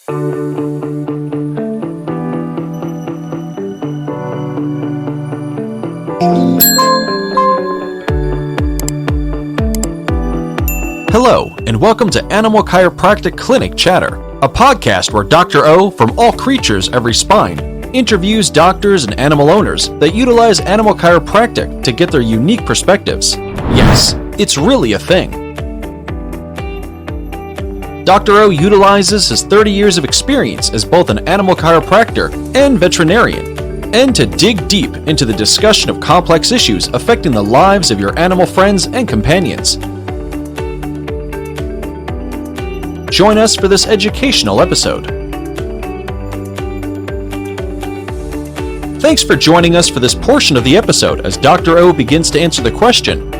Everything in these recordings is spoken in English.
Hello, and welcome to Animal Chiropractic Clinic Chatter, a podcast where Dr. O from All Creatures Every Spine interviews doctors and animal owners that utilize animal chiropractic to get their unique perspectives. Yes, it's really a thing. Dr. O utilizes his 30 years of experience as both an animal chiropractor and veterinarian, and to dig deep into the discussion of complex issues affecting the lives of your animal friends and companions. Join us for this educational episode. Thanks for joining us for this portion of the episode as Dr. O begins to answer the question,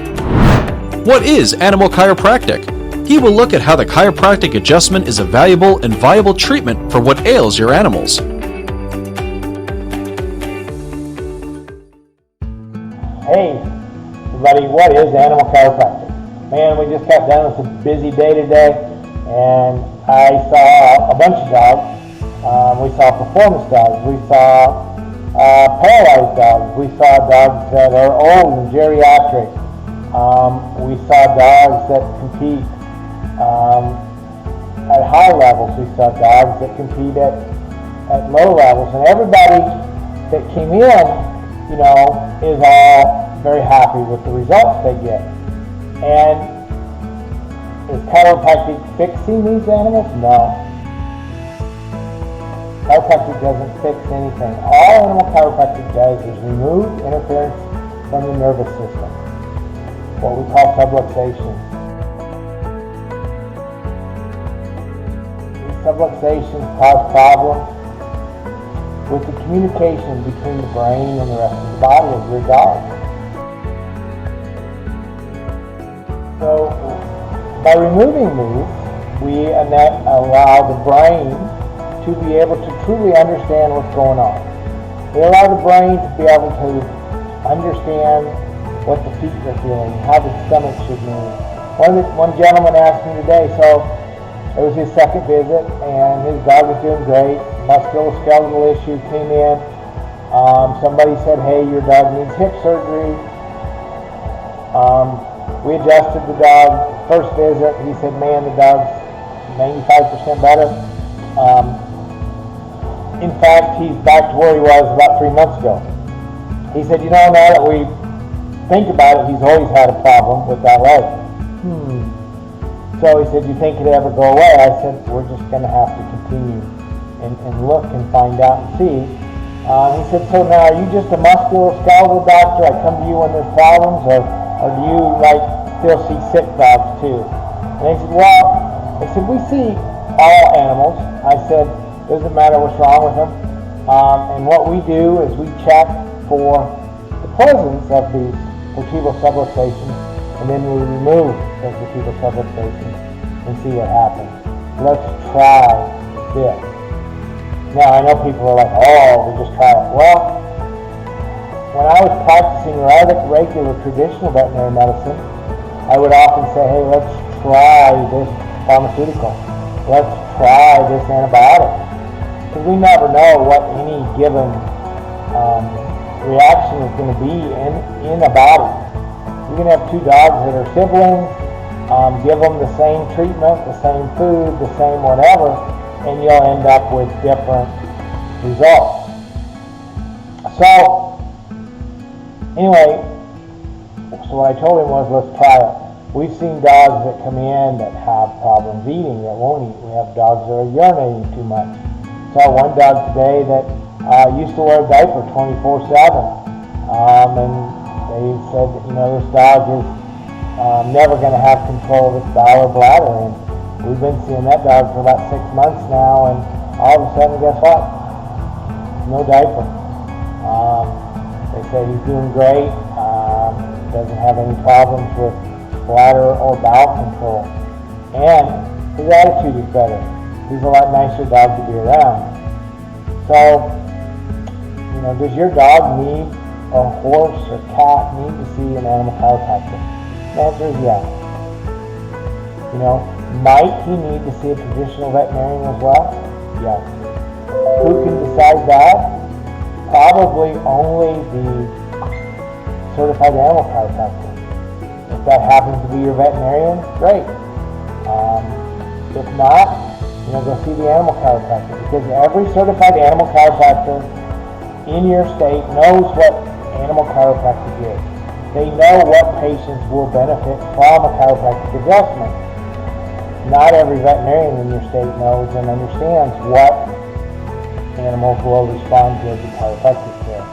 what is animal chiropractic? He will look at how the chiropractic adjustment is a valuable and viable treatment for what ails your animals. Hey, everybody, what is animal chiropractic? Man, we just got done with a busy day today, and I saw a bunch of dogs. We saw performance dogs. We saw paralyzed dogs. We saw dogs that are old and geriatric. We saw dogs that compete at high levels. We saw dogs that compete at low levels, and everybody that came in, is all very happy with the results they get. And is chiropractic fixing these animals? No. Chiropractic doesn't fix anything. All animal chiropractic does is remove interference from the nervous system, what we call subluxation. Subluxations cause problems with the communication between the brain and the rest of the body of your dog. So, by removing these, we allow the brain to be able to truly understand what's going on. We allow the brain to be able to understand what the feet are feeling, how the stomach should move. One gentleman asked me today, so it was his second visit, and his dog was doing great. Musculoskeletal issue came in. Somebody said, hey, your dog needs hip surgery. We adjusted the dog. First visit, he said, man, the dog's 95% better. In fact, he's back to where he was about 3 months ago. He said, now that we think about it, he's always had a problem with that leg. So he said, do you think it'd ever go away? I said, we're just going to have to continue and look and find out and see. He said, so now are you just a musculoskeletal doctor? I come to you when there's problems, or do you still see sick dogs too? And they said, we see all animals. I said, doesn't matter what's wrong with them. And what we do is we check for the presence of these vertebral subluxations, and then we remove those vertebral subluxations and see what happens. Let's try this. Now, I know people are like, we just try it. Well, when I was practicing regular traditional veterinary medicine, I would often say, hey, let's try this pharmaceutical. Let's try this antibiotic. Because we never know what any given reaction is going to be in a body. You can have two dogs that are siblings, give them the same treatment, the same food, the same whatever, and you'll end up with different results. So, anyway, what I told him was, let's try it. We've seen dogs that come in that have problems eating, that won't eat. We have dogs that are urinating too much. Saw one dog today that used to wear a diaper 24/7, and they said, this dog is never going to have control of its bowel or bladder, and we've been seeing that dog for about 6 months now, and all of a sudden, guess what? No diaper. They say he's doing great, doesn't have any problems with bladder or bowel control, and his attitude is better. He's a lot nicer dog to be around. So, does your dog need, or horse or cat need to see an animal chiropractor? The answer is yes. Might he need to see a traditional veterinarian as well? Yes. Who can decide that? Probably only the certified animal chiropractor. If that happens to be your veterinarian, great. If not, go see the animal chiropractor, because every certified animal chiropractor in your state knows what animal chiropractic is. They know what patients will benefit from a chiropractic adjustment. Not every veterinarian in your state knows and understands what animals will respond to as a chiropractic care.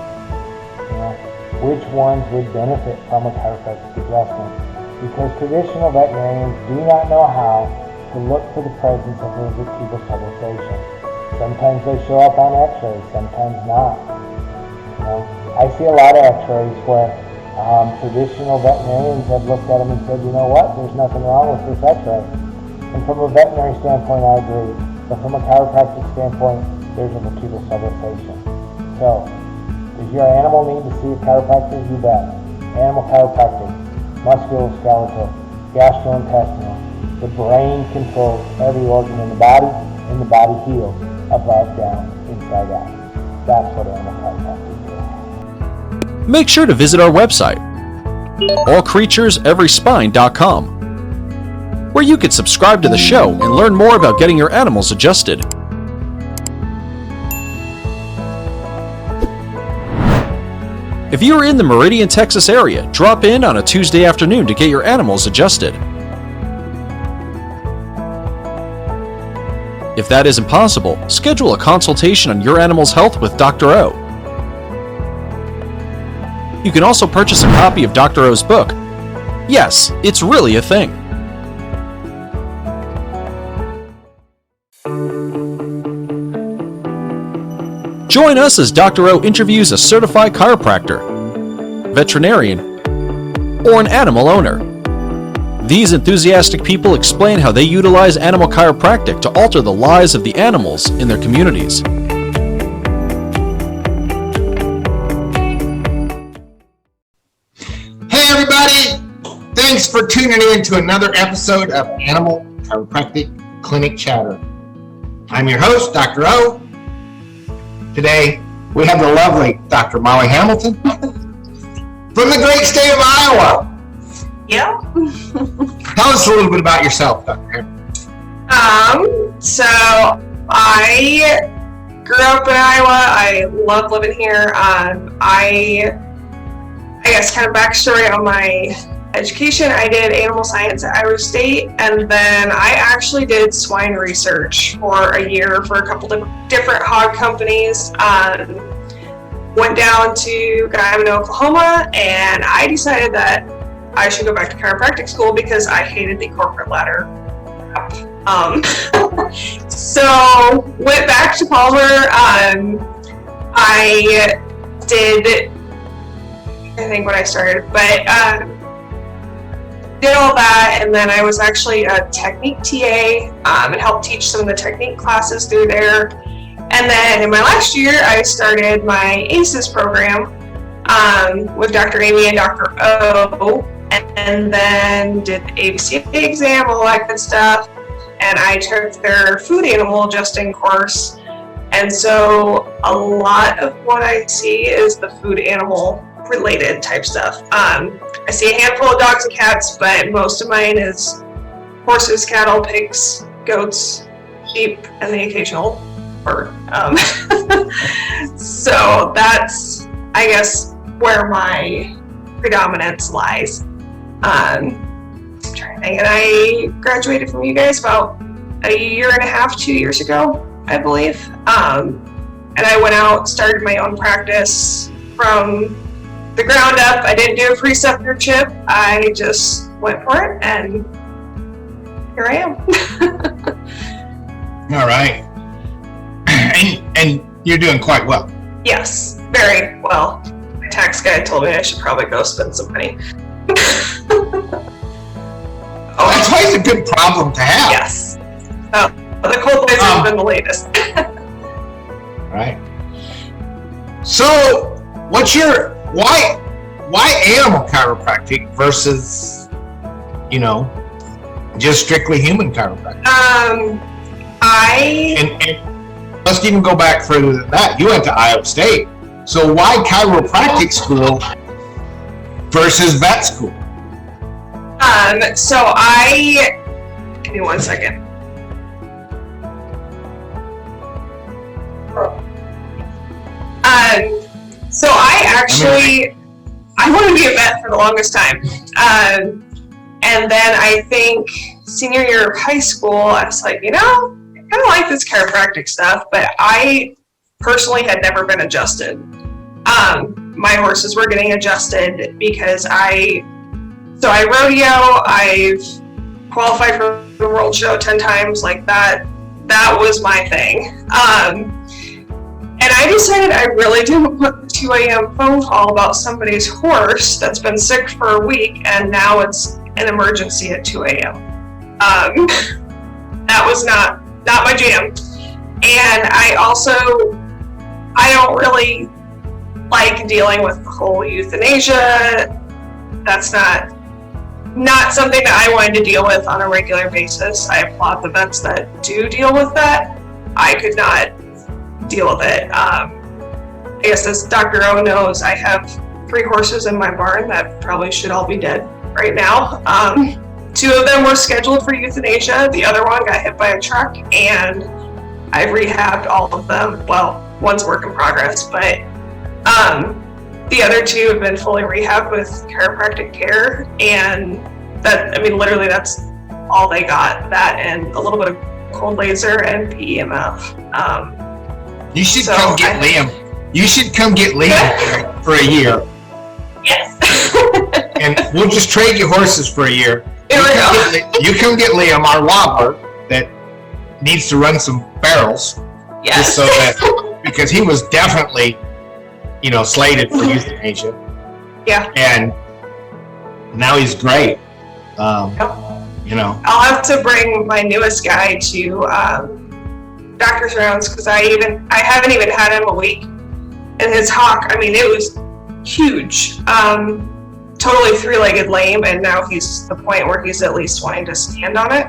Which ones would benefit from a chiropractic adjustment? Because traditional veterinarians do not know how to look for the presence of a vertebral subluxation. Sometimes they show up on x-rays, sometimes not. I see a lot of x-rays where traditional veterinarians have looked at them and said, you know what, there's nothing wrong with this x-ray. And from a veterinary standpoint, I agree. But from a chiropractic standpoint, there's a vertebral subluxation. So, does your animal need to see a chiropractor? You bet. Animal chiropractic, musculoskeletal, gastrointestinal. The brain controls every organ in the body, and the body heals above, down, inside out. That's what animal chiropractic is. Make sure to visit our website, allcreatureseveryspine.com, where you can subscribe to the show and learn more about getting your animals adjusted. If you are in the Meridian, Texas area, drop in on a Tuesday afternoon to get your animals adjusted. If that isn't possible, schedule a consultation on your animal's health with Dr. O. You can also purchase a copy of Dr. O's book. Yes, it's really a thing. Join us as Dr. O interviews a certified chiropractor, veterinarian, or an animal owner. These enthusiastic people explain how they utilize animal chiropractic to alter the lives of the animals in their communities. Hey everybody! Thanks for tuning in to another episode of Animal Chiropractic Clinic Chatter. I'm your host, Dr. O. Today, we have the lovely Dr. Molly Hamilton from the great state of Iowa. Yeah. Tell us a little bit about yourself, Dr. Hamilton. So I grew up in Iowa. I love living here. I guess kind of backstory on my education. I did animal science at Iowa State, and then I actually did swine research for a year for a couple of different hog companies. Went down to Guyman, Oklahoma, and I decided that I should go back to chiropractic school because I hated the corporate ladder. So went back to Palmer. I did, I think when I started, but did all that, and then I was actually a technique TA and helped teach some of the technique classes through there. And then in my last year, I started my ACES program with Dr. Amy and Dr. O, and then did the ABCA exam, all that good stuff. And I took their food animal adjusting course. And so a lot of what I see is the food animal related type stuff. I see a handful of dogs and cats, but most of mine is horses, cattle, pigs, goats, sheep, and the occasional bird. So that's, I guess, where my predominance lies. I'm trying to think, and I graduated from you guys about a year and a half, 2 years ago, I believe. And I went out, started my own practice from the ground up. I didn't do a preceptorship. I just went for it, and here I am. All right. And you're doing quite well. Yes, very well. My tax guy told me I should probably go spend some money. Oh, that's always a good problem to have. Yes. Oh, the cold waves have been the latest. Right. So, why animal chiropractic versus, just strictly human chiropractic? let's even go back further than that. You went to Iowa State. So why chiropractic school versus vet school? Give me 1 second. So I wanted to be a vet for the longest time. And then I think senior year of high school, I was like, I kind of like this chiropractic stuff, but I personally had never been adjusted. My horses were getting adjusted because I rodeo, I've qualified for the world show 10 times, like that was my thing. And I decided I really didn't want the 2 a.m. phone call about somebody's horse that's been sick for a week and now it's an emergency at 2 a.m. That was not my jam. And I don't really like dealing with the whole euthanasia. That's not something that I wanted to deal with on a regular basis. I applaud the vets that do deal with that. I could not deal with it. I guess as Dr. O knows, I have 3 horses in my barn that probably should all be dead right now. 2 of them were scheduled for euthanasia. The other one got hit by a truck, and I've rehabbed all of them. Well, one's work in progress, but the other 2 have been fully rehabbed with chiropractic care, and literally that's all they got. That and a little bit of cold laser and PEMF. You should come get Liam. You should come get Liam for a year. Yes. And we'll just trade you horses for a year. You come get Liam, our wobbler, that needs to run some barrels. Yes. Just so that, because he was definitely, slated for euthanasia. Yeah. And now he's great. I'll have to bring my newest guy to doctor's rounds because I haven't even had him a week. And his hock, it was huge. Totally 3-legged lame, and now he's the point where he's at least wanting to stand on it.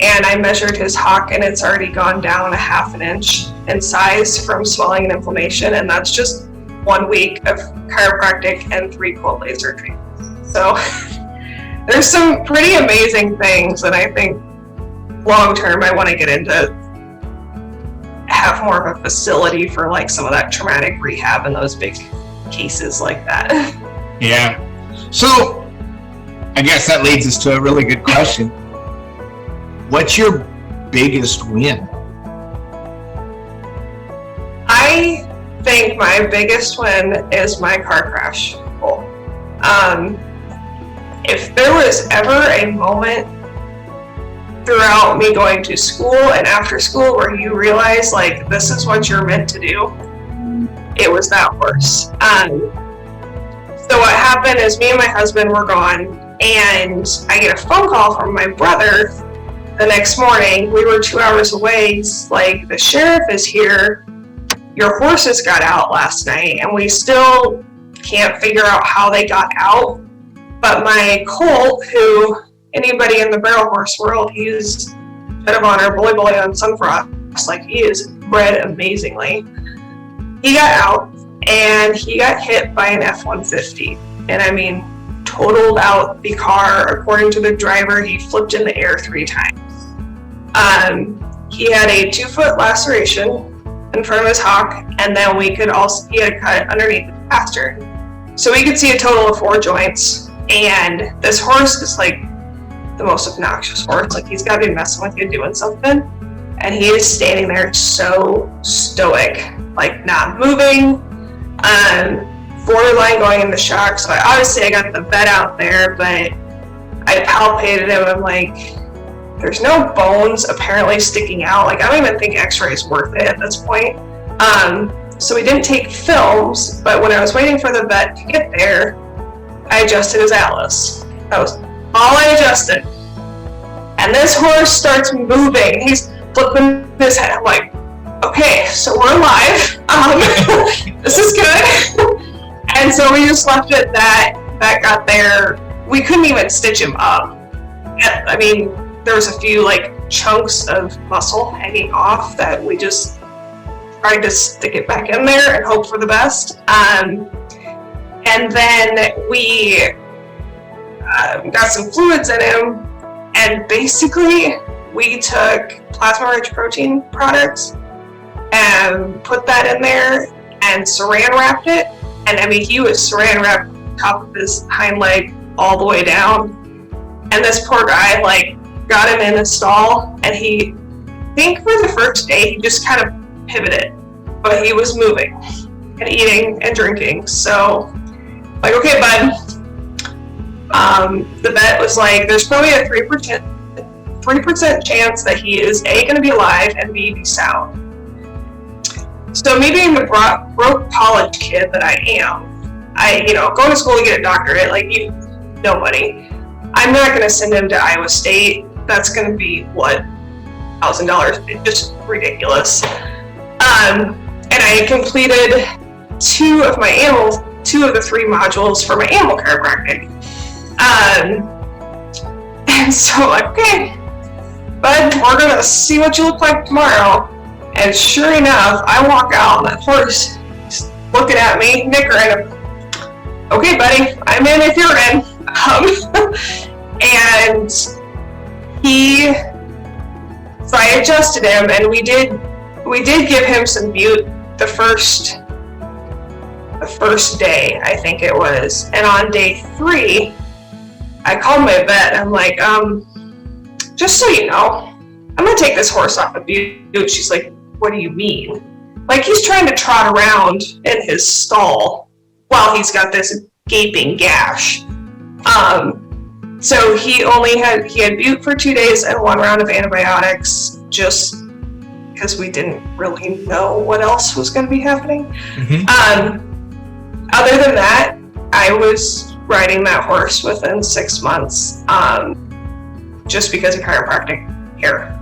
And I measured his hock, and it's already gone down 1/2 inch in size from swelling and inflammation, and that's just 1 week of chiropractic and 3 cold laser treatments. So there's some pretty amazing things that I think long term I want to get into, have more of a facility for like some of that traumatic rehab and those big cases like that. Yeah. So I guess that leads us to a really good question. What's your biggest win? I think my biggest win is my car crash. If there was ever a moment throughout me going to school and after school where you realize like this is what you're meant to do, it was that horse. So what happened is me and my husband were gone, and I get a phone call from my brother the next morning. We were 2 hours away. He's like, the sheriff is here. Your horses got out last night, and we still can't figure out how they got out. But my colt, who anybody in the barrel horse world, he's head of honor, bully on Sunfrost. Like, he is bred amazingly. He got out, and he got hit by an F-150. And totaled out the car. According to the driver, he flipped in the air 3 times. He had a 2-foot laceration in front of his hock, and then he had a cut underneath the pasture. So we could see a total of 4 joints. And this horse is like the most obnoxious horse. Like, he's got to be messing with you doing something. And he is standing there so stoic, like not moving, borderline going into shock. So I got the vet out there, but I palpated him. I'm like, there's no bones apparently sticking out. Like, I don't even think x-ray is worth it at this point. So we didn't take films, but when I was waiting for the vet to get there, I adjusted his atlas. That was all I adjusted. And this horse starts moving. He's flipping his head. I'm like, okay, so we're alive. This is good. And so we just left it that got there. We couldn't even stitch him up. There was a few like chunks of muscle hanging off that we just tried to stick it back in there and hope for the best. And then we got some fluids in him, and basically we took plasma-rich protein products and put that in there and saran wrapped it. And I mean, he was saran wrapped top of his hind leg all the way down. And this poor guy, like, got him in a stall, and I think for the first day, he just kind of pivoted, but he was moving and eating and drinking. So, like, okay, bud. The vet was like, there's probably a 3% chance that he is A, going to be alive, and B, be sound. So me being the broke college kid that I am, going to school to get a doctorate, like, you know money. I'm not going to send him to Iowa State. That's going to be, what, $1,000? Just ridiculous. And I completed two of the 3 modules for my animal chiropractic. And so I'm like, okay, bud, we're going to see what you look like tomorrow. And sure enough, I walk out and that horse is looking at me, nickering. Okay, buddy, I'm in if you're in. And so I adjusted him, and we did give him some bute the first day, I think it was. And on day 3, I called my vet. I'm like, just so you know, I'm gonna take this horse off of bute. She's like, what do you mean? Like, he's trying to trot around in his stall while he's got this gaping gash. So he had bute for 2 days and 1 round of antibiotics, just because we didn't really know what else was going to be happening. Mm-hmm. Other than that, I was riding that horse within 6 months, just because of chiropractic care.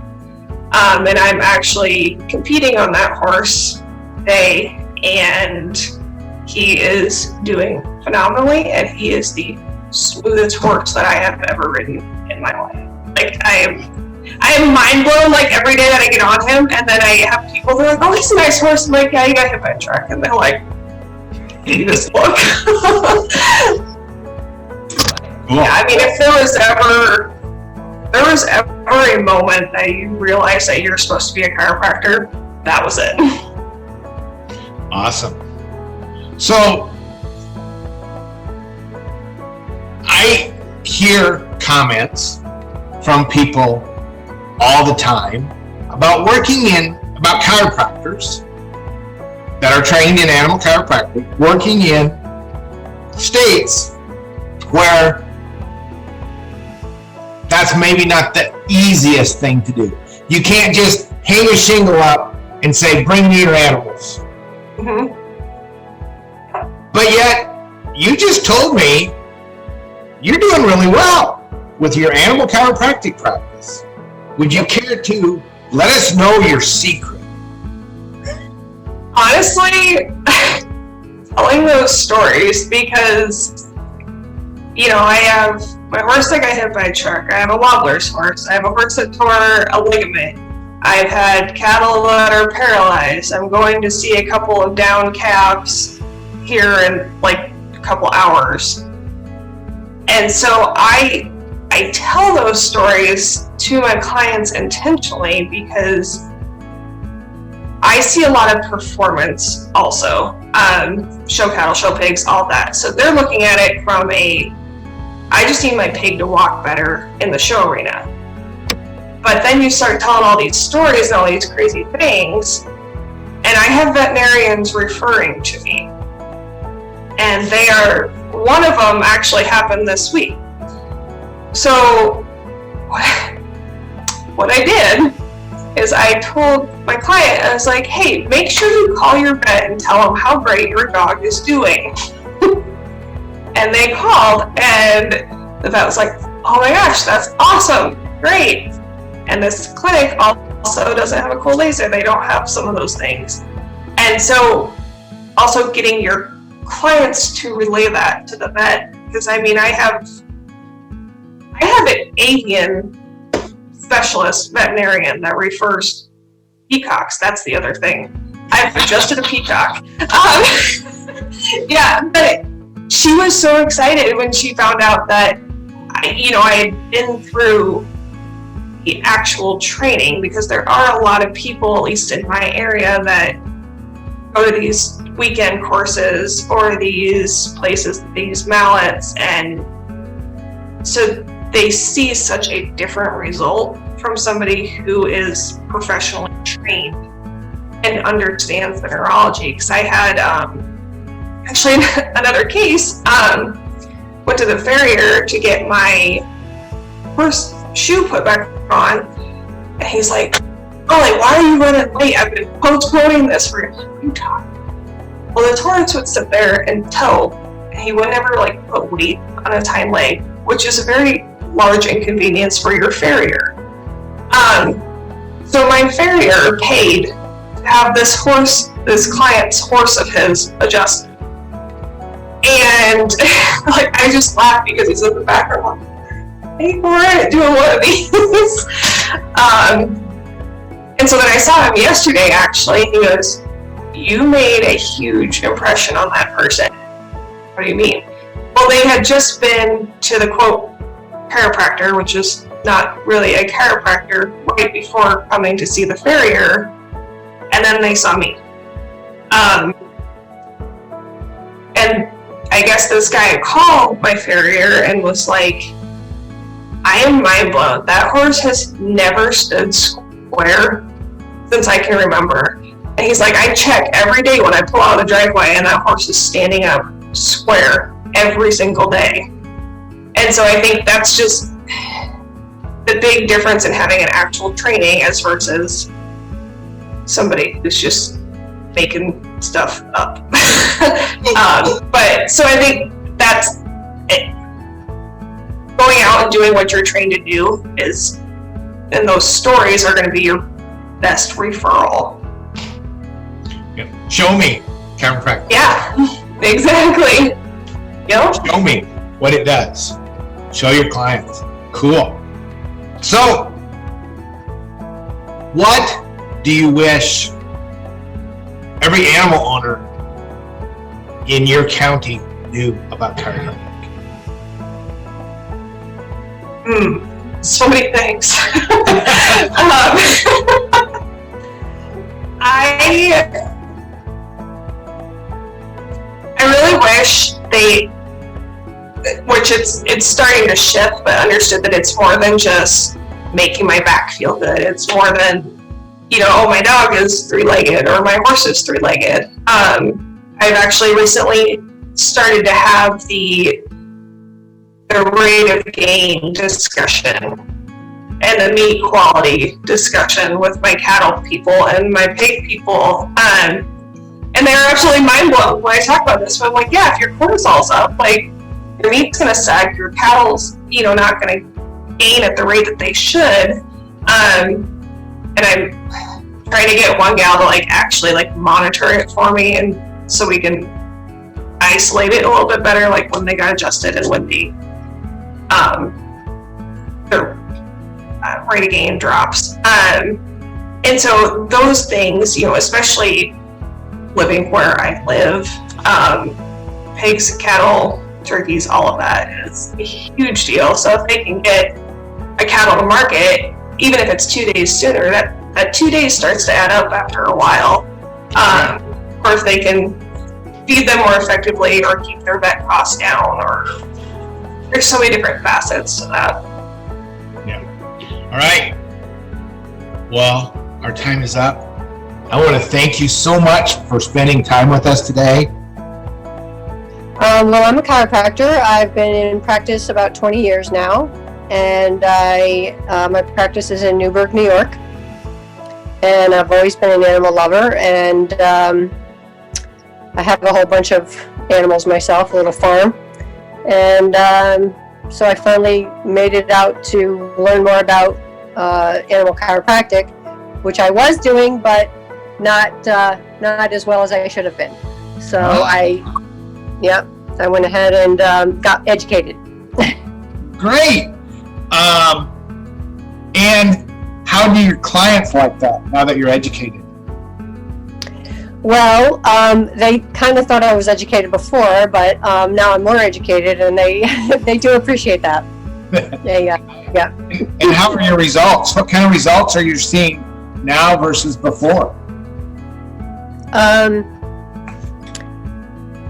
And I'm actually competing on that horse today, and he is doing phenomenally, and he is the smoothest horse that I have ever ridden in my life. Like, I am mind blown, like, every day that I get on him, and then I have people that are like, oh, he's a nice horse. I'm like, yeah, you got hit by a truck. And they're like, you just look. Cool. Yeah, I mean, if there was ever a moment that you realize that you're supposed to be a chiropractor, that was it. Awesome. So, I hear comments from people all the time about chiropractors that are trained in animal chiropractic, working in states where that's maybe not the easiest thing to do. You can't just hang a shingle up and say, bring me your animals. Mm-hmm. But yet, you just told me you're doing really well with your animal chiropractic practice. Would you care to let us know your secret? Honestly, telling those stories, because, I have my horse that got hit by a truck. I have a wobbler's horse. I have a horse that tore a ligament. I've had cattle that are paralyzed. I'm going to see a couple of down calves here in like a couple hours. And so I tell those stories to my clients intentionally because I see a lot of performance also. Show cattle, show pigs, all that. So they're looking at it from I just need my pig to walk better in the show arena. But then you start telling all these stories and all these crazy things, and I have veterinarians referring to me. And one of them actually happened this week. So what I did is I told my client, I was like, hey, make sure you call your vet and tell him how great your dog is doing. And they called, and the vet was like, oh my gosh, that's awesome, great. And this clinic also doesn't have a cold laser. They don't have some of those things. And so also getting your clients to relay that to the vet, because I mean, I have an avian specialist veterinarian that refers peacocks. That's the other thing. I've adjusted a peacock. Yeah, but she was so excited when she found out that I had been through the actual training, because there are a lot of people, at least in my area, that go to these weekend courses or these places that they use mallets, and so they see such a different result from somebody who is professionally trained and understands the neurology. Because I had actually another case, went to the farrier to get my first shoe put back on, and he's like, "Oh, like, why are you running late? I've been postponing this for you." Well, the Taurus would sit there and toe, and he would never like put weight on his hind leg, which is a very large inconvenience for your farrier. So my farrier paid to have this client's horse of his adjusted. And like, I just laughed because he's in the background, like, "Hey, we're doing one of these." And so then I saw him yesterday, actually. He goes, "You made a huge impression on that person." "What do you mean?" Well, they had just been to the quote chiropractor, which is not really a chiropractor, right before coming to see the farrier, and then they saw me. And I guess this guy called my farrier and was like, "I am mind blown. That horse has never stood square since I can remember." And he's like, "I check every day when I pull out of the driveway, and that horse is standing up square every single day." And so I think that's just the big difference in having an actual training as versus somebody who's just making stuff up. But so I think that's it. Going out and doing what you're trained to do is, and those stories are going to be your best referral. Yep. Show me chiropractic. Yeah, exactly. Yep. Show me what it does. Show your clients. Cool. So, what do you wish every animal owner in your county knew about chiropractic? So many things. I really wish they, which it's starting to shift, but understood that it's more than just making my back feel good. It's more than, oh, my dog is three-legged or my horse is three-legged. I've actually recently started to have the rate of gain discussion and the meat quality discussion with my cattle people and my pig people. And they're absolutely mind blown when I talk about this. But I'm like, yeah, if your cortisol's up, like, your meat's gonna sag, your cattle's, not gonna gain at the rate that they should. And I'm trying to get one gal to actually monitor it for me, and so we can isolate it a little bit better, like when they got adjusted and when the rate of gain drops. And so those things, especially living where I live, pigs, cattle, turkeys, all of that is a huge deal. So if they can get a cattle to market, even if it's 2 days sooner, that 2 days starts to add up after a while. Or if they can feed them more effectively or keep their vet costs down, or there's so many different facets to that. Yeah. All right. Well, our time is up. I want to thank you so much for spending time with us today. Well, I'm a chiropractor. I've been in practice about 20 years now, and my practice is in Newburgh, New York. And I've always been an animal lover, and I have a whole bunch of animals myself, a little farm. And so I finally made it out to learn more about animal chiropractic, which I was doing, but not as well as I should have been. So I went ahead and got educated. Great. And how do your clients like that now that you're educated? Well, they kind of thought I was educated before, but now I'm more educated, and they they do appreciate that. Yeah. And how are your results? What kind of results are you seeing now versus before?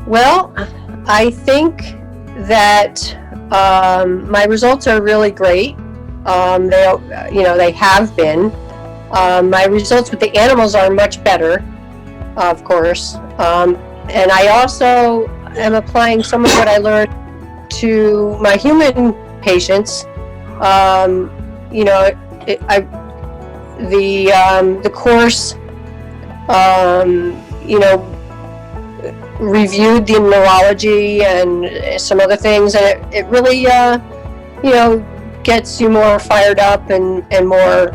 Well, I think that my results are really great. They have been. My results with the animals are much better, of course. And I also am applying some of what I learned to my human patients. The course, reviewed the neurology and some other things, and it really, gets you more fired up and more,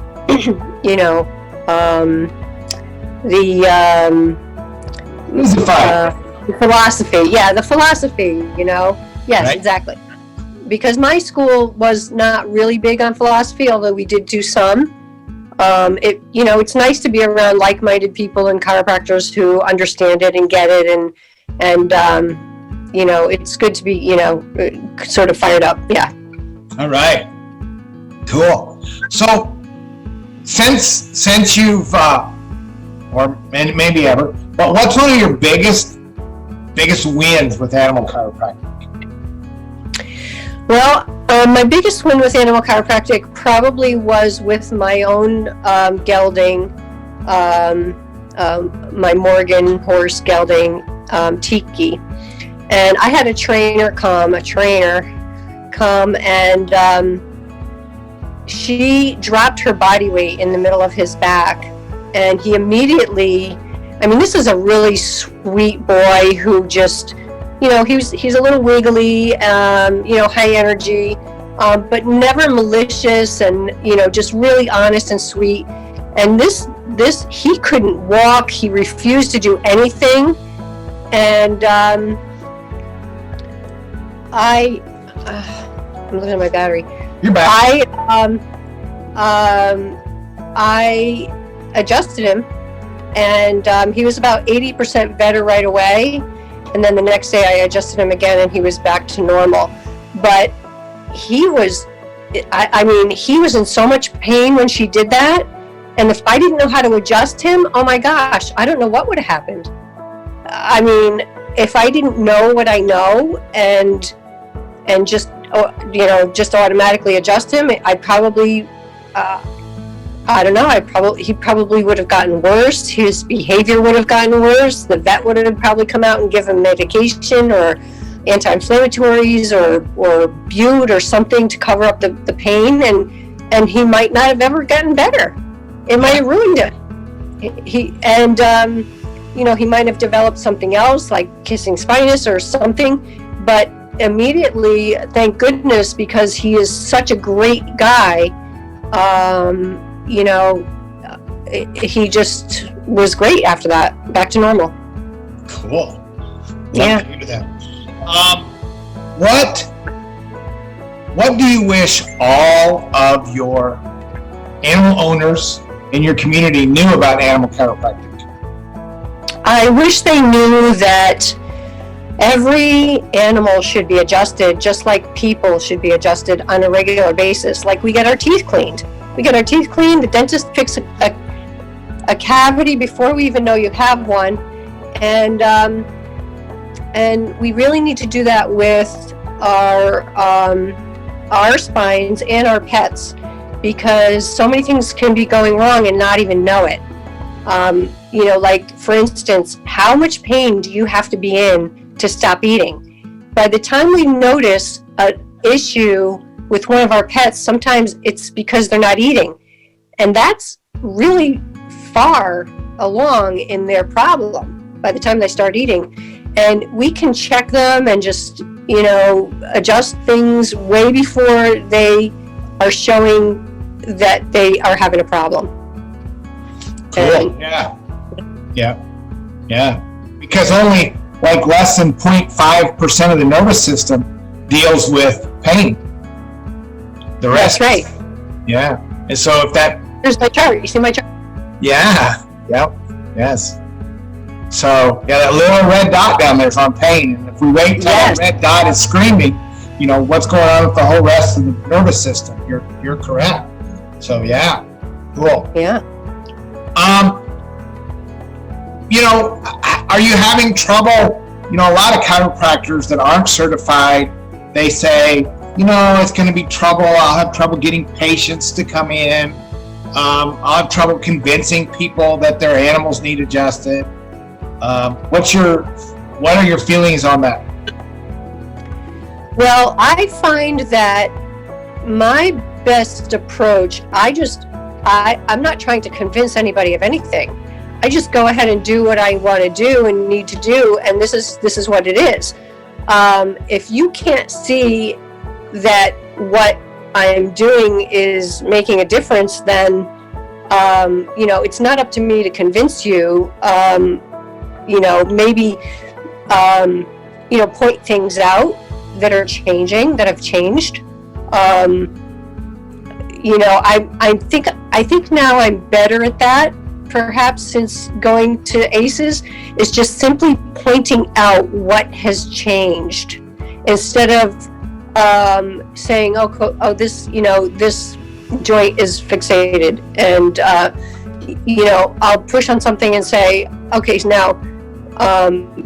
philosophy. Yeah, the philosophy, Yes, right. Exactly. Because my school was not really big on philosophy, although we did do some. It's nice to be around like-minded people and chiropractors who understand it and get it, and it's good to be, sort of fired up. Yeah. All right. Cool. So, since you've, or maybe ever, but what's one of your biggest wins with animal chiropractic? Well, my biggest win with animal chiropractic probably was with my own gelding, my Morgan horse gelding, Tiki. And I had a trainer come, and she dropped her body weight in the middle of his back. And he immediately, this is a really sweet boy who just, he's a little wiggly, high energy, but never malicious, and, just really honest and sweet. And this, he couldn't walk. He refused to do anything. And I'm looking at my battery. You're back. I adjusted him, and he was about 80% better right away. And then the next day I adjusted him again, and he was back to normal. But he was in so much pain when she did that. And if I didn't know how to adjust him, oh my gosh, I don't know what would have happened. If I didn't know what I know and just automatically adjust him, he probably would have gotten worse. His behavior would have gotten worse. The vet would have probably come out and given him medication or anti-inflammatories or Bute or something to cover up the pain, and he might not have ever gotten better. It might have ruined it. He might have developed something else like kissing spinus or something, but immediately, thank goodness, because he is such a great guy, he just was great after that, back to normal. Cool. Yeah. Love to hear that. What do you wish all of your animal owners in your community knew about animal chiropractic? I wish they knew that every animal should be adjusted just like people should be adjusted on a regular basis. Like we get our teeth cleaned. The dentist picks a cavity before we even know you have one. And we really need to do that with our spines and our pets, because so many things can be going wrong and not even know it. Like for instance, how much pain do you have to be in to stop eating? By the time we notice an issue with one of our pets, sometimes it's because they're not eating. And that's really far along in their problem by the time they start eating. And we can check them and just, adjust things way before they are showing that they are having a problem. Cool. Yeah. Because only like less than 0.5% of the nervous system deals with pain. The rest. That's right. Yeah. And so if that... There's my chart. You see my chart? Yeah. Yep. Yes. So, yeah, that little red dot down there is on pain. And if we wait till that red dot is screaming, what's going on with the whole rest of the nervous system? You're correct. So, yeah, cool. Yeah. Are you having trouble? A lot of chiropractors that aren't certified, they say, it's going to be trouble. I'll have trouble getting patients to come in. I'll have trouble convincing people that their animals need adjusted. What are your feelings on that? Well, I find that my best approach, I'm not trying to convince anybody of anything. I just go ahead and do what I want to do and need to do, and this is what it is. If you can't see that what I'm doing is making a difference, then it's not up to me to convince you. Maybe point things out that are changing, that have changed. I think now I'm better at that. Perhaps since going to ACEs, is just simply pointing out what has changed instead of saying, this joint is fixated, and I'll push on something and say, okay, now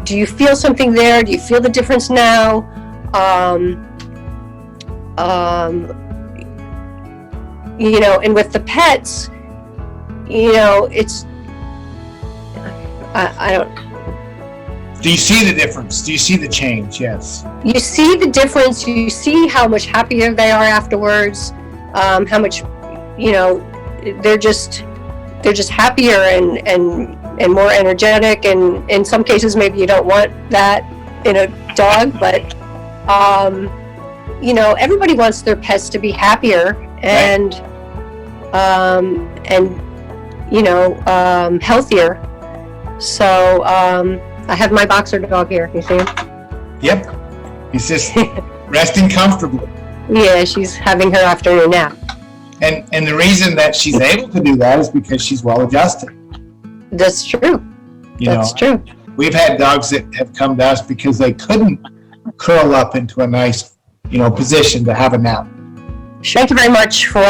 do you feel something there? Do you feel the difference now? And with the pets, it's, I don't. Do you see the difference? Do you see the change? Yes. You see the difference. You see how much happier they are afterwards. How much, they're just happier and more energetic. And in some cases, maybe you don't want that in a dog, but everybody wants their pets to be happier and healthier. So I have my boxer dog here. You see him? Yep. He's just resting comfortably. Yeah, she's having her afternoon nap. And the reason that she's able to do that is because she's well adjusted. That's true. That's true. We've had dogs that have come to us because they couldn't curl up into a nice, position to have a nap. Thank you very much for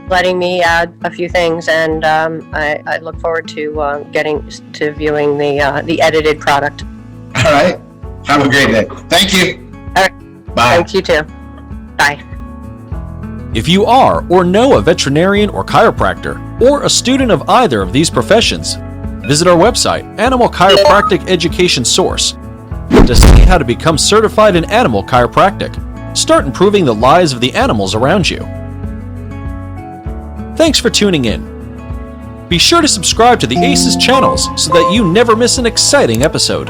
letting me add a few things, and I look forward to getting to viewing the edited product. All right. Have a great day. Thank you. All right. Bye. Thank you too. Bye. If you are or know a veterinarian or chiropractor, or a student of either of these professions, visit our website, Animal Chiropractic Education Source, to see how to become certified in animal chiropractic. Start improving the lives of the animals around you. Thanks for tuning in. Be sure to subscribe to the ACES channels so that you never miss an exciting episode.